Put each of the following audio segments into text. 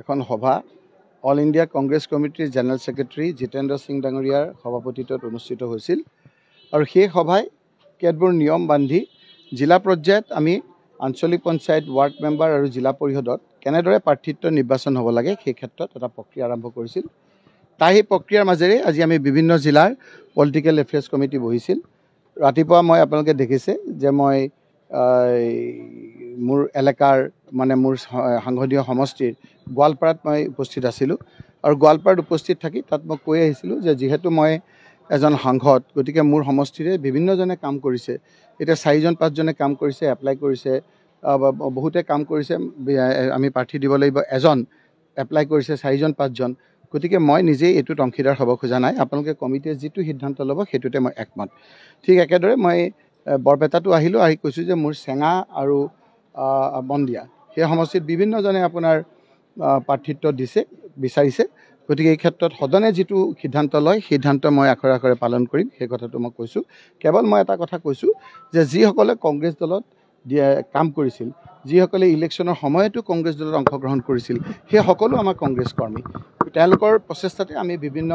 এখন সভা all India Congress কমিটিৰ জেনেৰেল ছেক্ৰেটাৰী জিতেন্দ্ৰ সিং ডাঙৰীয়াৰ সভাপতিত্বত অনুষ্ঠিত হৈছিল আৰু সেই সভাই কেতবোৰ নিয়ম বান্ধি জিলা পৰ্যায়ত আমি আঞ্চলিক পঞ্চায়ত ৱাৰ্ড মেম্বাৰ আৰু জিলা পৰিষদত কেনেদৰে প্ৰাৰ্থিত্ব নিৰ্বাচন হ'ব লাগে সেই ক্ষেত্ৰত এটা প্ৰক্ৰিয়া আৰম্ভ কৰিছিল। সেই প্ৰক্ৰিয়াৰ মাজেৰে আজি আমি বিভিন্ন জিলাৰ পলিটিকেল এফেয়াৰ্ছ কমিটি বহিছিল। ৰাতিপুৱা মই আপোনালোকে দেখিছে যে মই মোৰ এলেকাৰ মানে মোৰ সাংসদীয় সমষ্টিৰ গোৱালপাৰাত মই উপস্থিত আছিলোঁ আৰু গোৱালপাৰাত উপস্থিত থাকি তাত মই কৈ আহিছিলোঁ যে যিহেতু মই এজন সাংসদ, গতিকে মোৰ সমষ্টিৰে বিভিন্নজনে কাম কৰিছে। এতিয়া 4-5জনে কাম কৰিছে, এপ্লাই কৰিছে, বহুতে কাম কৰিছে, আমি প্ৰাৰ্থী দিব লাগিব, এজন এপ্লাই কৰিছে, 4-5জন। গতিকে মই নিজেই এইটোত অংশীদাৰ হ'ব খোজা নাই। আপোনালোকে কমিটিয়ে যিটো সিদ্ধান্ত ল'ব সেইটোতে মই একমত। ঠিক একেদৰে মই বৰপেটাতো আহিলোঁ, আহি কৈছোঁ যে মোৰ চেঙা আৰু বন্দিয়া সেই সমষ্টিত বিভিন্নজনে আপোনাৰ প্ৰাৰ্থিত্ব বিচাৰিছে। গতিকে এই ক্ষেত্ৰত সদনে যিটো সিদ্ধান্ত লয় সিদ্ধান্ত মই আখৰে আখৰে পালন কৰিম, সেই কথাটো মই কৈছোঁ। কেৱল মই এটা কথা কৈছোঁ যে যিসকলে কংগ্ৰেছ দলত কাম কৰিছিল, যিসকলে ইলেকশ্যনৰ সময়তো কংগ্ৰেছ দলত অংশগ্ৰহণ কৰিছিল, সেই সকলো আমাৰ কংগ্ৰেছ কৰ্মী। তেওঁলোকৰ প্ৰচেষ্টাতে আমি বিভিন্ন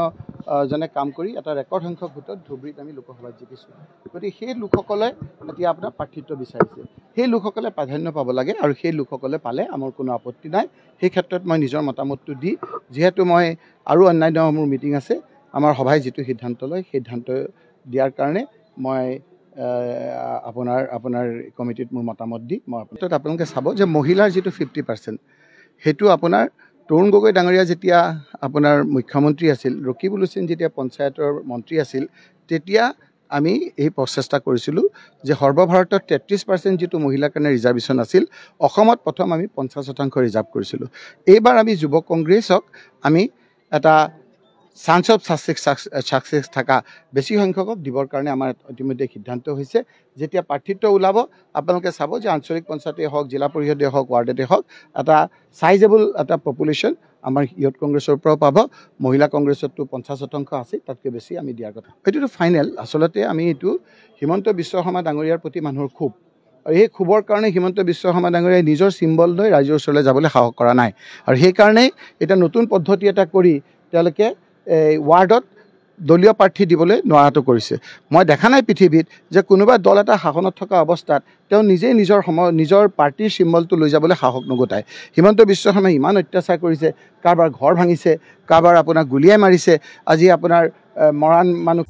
জনে কাম কৰি এটা ৰেকৰ্ড সংখ্যক ভোটত ধুবুৰীত আমি লোকসভাত জিকিছোঁ। গতিকে সেই লোকসকলে এতিয়া আপোনাৰ প্ৰাৰ্থিত্ব বিচাৰিছে, সেই লোকসকলে প্ৰাধান্য পাব লাগে আৰু সেই লোকসকলে পালে আমাৰ কোনো আপত্তি নাই। সেই ক্ষেত্ৰত মই নিজৰ মতামতটো দি, যিহেতু মই আৰু অন্যান্য মোৰ মিটিং আছে, আমাৰ সভাই যিটো সিদ্ধান্ত লয় সিদ্ধান্ত দিয়াৰ কাৰণে মই আপোনাৰ কমিটিত মোৰ মতামত দি মই আপোনালোকে চাব যে মহিলাৰ যিটো 50% সেইটো আপোনাৰ তৰুণ গগৈ ডাঙৰীয়া যেতিয়া আপোনাৰ মুখ্যমন্ত্ৰী আছিল, ৰকিবুল হুছেইন যেতিয়া পঞ্চায়তৰ মন্ত্ৰী আছিল, তেতিয়া আমি এই প্ৰচেষ্টা কৰিছিলোঁ যে সৰ্বভাৰতত 33% যিটো মহিলাৰ কাৰণে ৰিজাৰ্ভেশ্যন আছিল, অসমত প্ৰথম আমি 50% ৰিজাৰ্ভ কৰিছিলোঁ। এইবাৰ আমি যুৱ কংগ্ৰেছক আমি এটা চান্স অফ ছাকচেছ থকা বেছি সংখ্যকক দিবৰ কাৰণে আমাৰ ইতিমধ্যে সিদ্ধান্ত হৈছে। যেতিয়া প্ৰাৰ্থিত্ব ওলাব আপোনালোকে চাব যে আঞ্চলিক পঞ্চায়তেই হওক, জিলা পৰিষদেই হওক, ৱাৰ্ডেই হওক, এটা চাইজেবল এটা পপুলেশ্যন আমাৰ ইয়ুথ কংগ্ৰেছৰ পৰাও পাব। মহিলা কংগ্ৰেছততো 50% আছে, তাতকৈ বেছি আমি দিয়াৰ কথা। এইটোতো ফাইনেল। আচলতে আমি এইটো হিমন্ত বিশ্ব শৰ্মা ডাঙৰীয়াৰ প্ৰতি মানুহৰ ক্ষোভ, আৰু এই ক্ষোভৰ কাৰণে হিমন্ত বিশ্ব শৰ্মা ডাঙৰীয়াই নিজৰ চিম্বল লৈ ৰাইজৰ ওচৰলৈ যাবলৈ সাহস কৰা নাই, আৰু সেইকাৰণেই এতিয়া নতুন পদ্ধতি এটা কৰি তেওঁলোকে ৱাৰ্ডত দলীয় প্ৰাৰ্থী দিবলৈ নোৱাৰাটো কৰিছে। মই দেখা নাই পৃথিৱীত যে কোনোবা দল এটা শাসনত থকা অৱস্থাত তেওঁ নিজেই নিজৰ পাৰ্টীৰ চিম্বলটো লৈ যাবলৈ সাহস নগতায়। হিমন্ত বিশ্ব শৰ্মাই ইমান অত্যাচাৰ কৰিছে, কাৰোবাৰ ঘৰ ভাঙিছে, কাৰোবাৰ আপোনাৰ গুলীয়াই মাৰিছে, আজি আপোনাৰ মৰাণ মানুহ